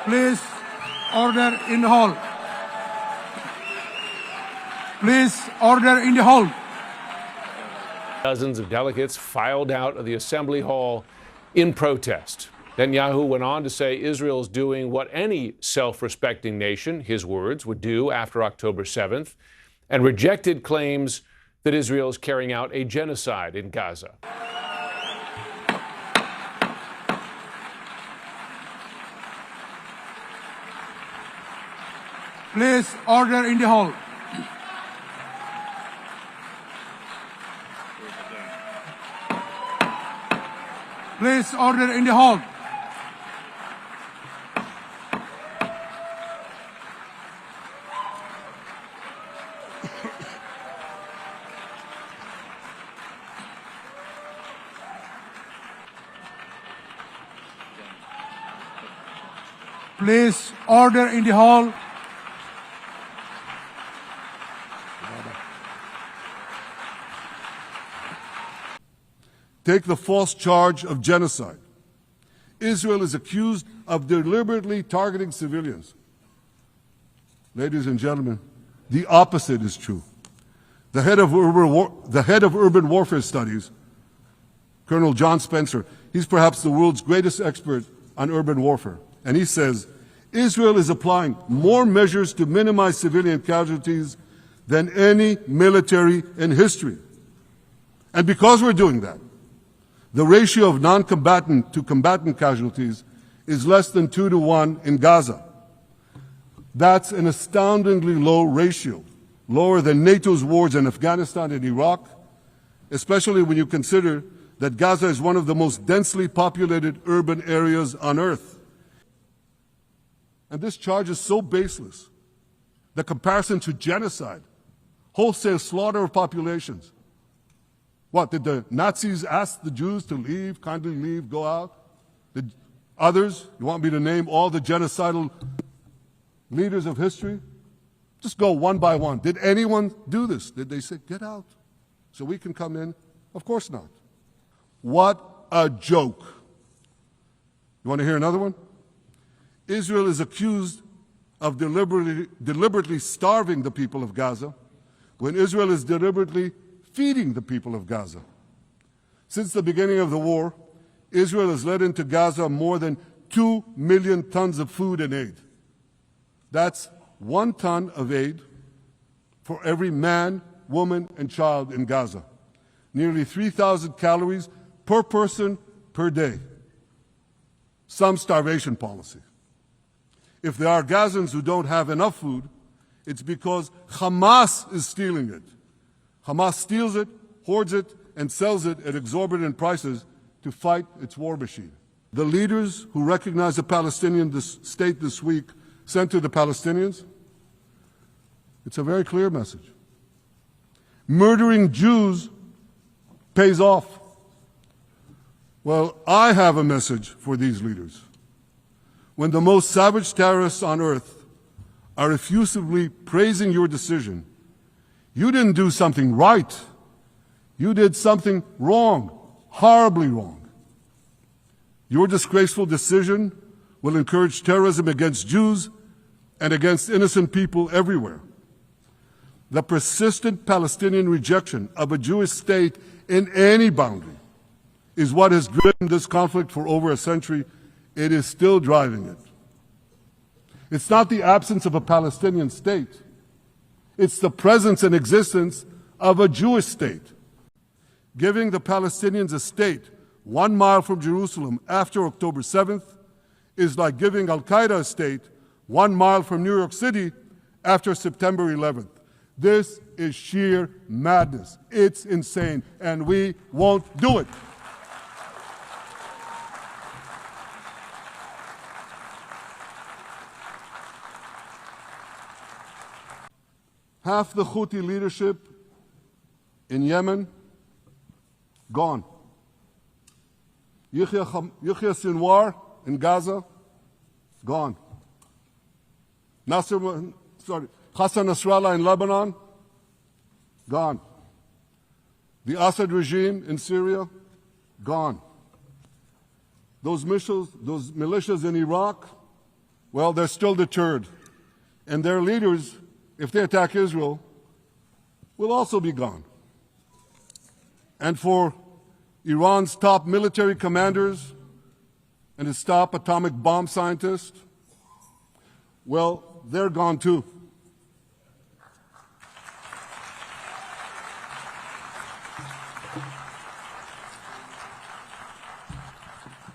Please, order in the hall. Please, order in the hall. Dozens of delegates filed out of the assembly hall in protest. Netanyahu went on to say Israel is doing what any self-respecting nation, his words, would do after October 7th, and rejected claims that Israel is carrying out a genocide in Gaza. Please, order in the hall. Please, order in the hall. Please, order in the hall. Take the false charge of genocide. Israel is accused of deliberately targeting civilians. Ladies and gentlemen, the opposite is true. The head of urban warfare studies, Colonel John Spencer, he's perhaps the world's greatest expert on urban warfare. And he says, Israel is applying more measures to minimize civilian casualties than any military in history. And because we're doing that, the ratio of non-combatant to combatant casualties is less than 2-to-1 in Gaza. That's an astoundingly low ratio, lower than NATO's wars in Afghanistan and Iraq, especially when you consider that Gaza is one of the most densely populated urban areas on earth. And this charge is so baseless. The comparison to genocide, wholesale slaughter of populations. What, did the Nazis ask the Jews to leave, kindly leave, go out? Did others, you want me to name all the genocidal leaders of history? Just go one by one. Did anyone do this? Did they say, get out so we can come in? Of course not. What a joke. You want to hear another one? Israel is accused of deliberately starving the people of Gaza when Israel is deliberately feeding the people of Gaza. Since the beginning of the war, Israel has let into Gaza more than 2 million tons of food and aid. That's 1 ton of aid for every man, woman, and child in Gaza. Nearly 3,000 calories per person per day. Some starvation policy. If there are Gazans who don't have enough food, it's because Hamas is stealing it. Hamas steals it, hoards it, and sells it at exorbitant prices to fight its war machine. The leaders who recognize the Palestinian state this week sent to the Palestinians, it's a very clear message. Murdering Jews pays off. Well, I have a message for these leaders. When the most savage terrorists on earth are effusively praising your decision, you didn't do something right. You did something wrong, horribly wrong. Your disgraceful decision will encourage terrorism against Jews and against innocent people everywhere. The persistent Palestinian rejection of a Jewish state in any boundary is what has driven this conflict for over a century. It is still driving it. It's not the absence of a Palestinian state. It's the presence and existence of a Jewish state. Giving the Palestinians a state 1 mile from Jerusalem after October 7th is like giving Al-Qaeda a state 1 mile from New York City after September 11th. This is sheer madness. It's insane, and we won't do it. Half the Houthi leadership in Yemen, gone. Yahya Sinwar in Gaza, gone. Hassan Nasrallah in Lebanon, gone. The Assad regime in Syria, gone. Those militias in Iraq, well, they're still deterred. And their leaders, if they attack Israel, will also be gone. And for Iran's top military commanders and its top atomic bomb scientists, well, they're gone too.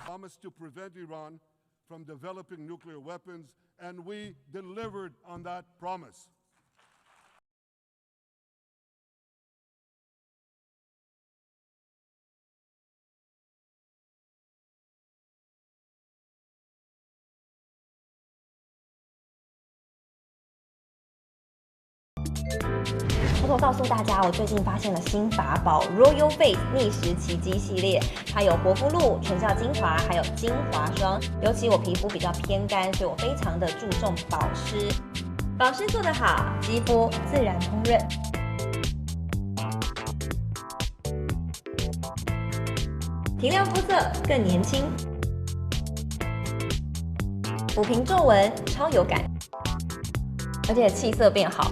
Promised to prevent Iran from developing nuclear weapons, and we delivered on that promise.偷偷告诉大家，我最近发现了新法宝 Royal Face 逆时奇迹系列，它有活肤露、全效精华，还有精华霜。尤其我皮肤比较偏干，所以我非常的注重保湿。保湿做得好，肌肤自然丰润。提亮肤色更年轻，抚平皱纹超有感，而且气色变好。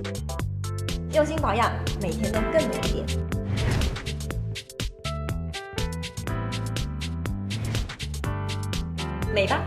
用心保养，每天都更美一点。美吧。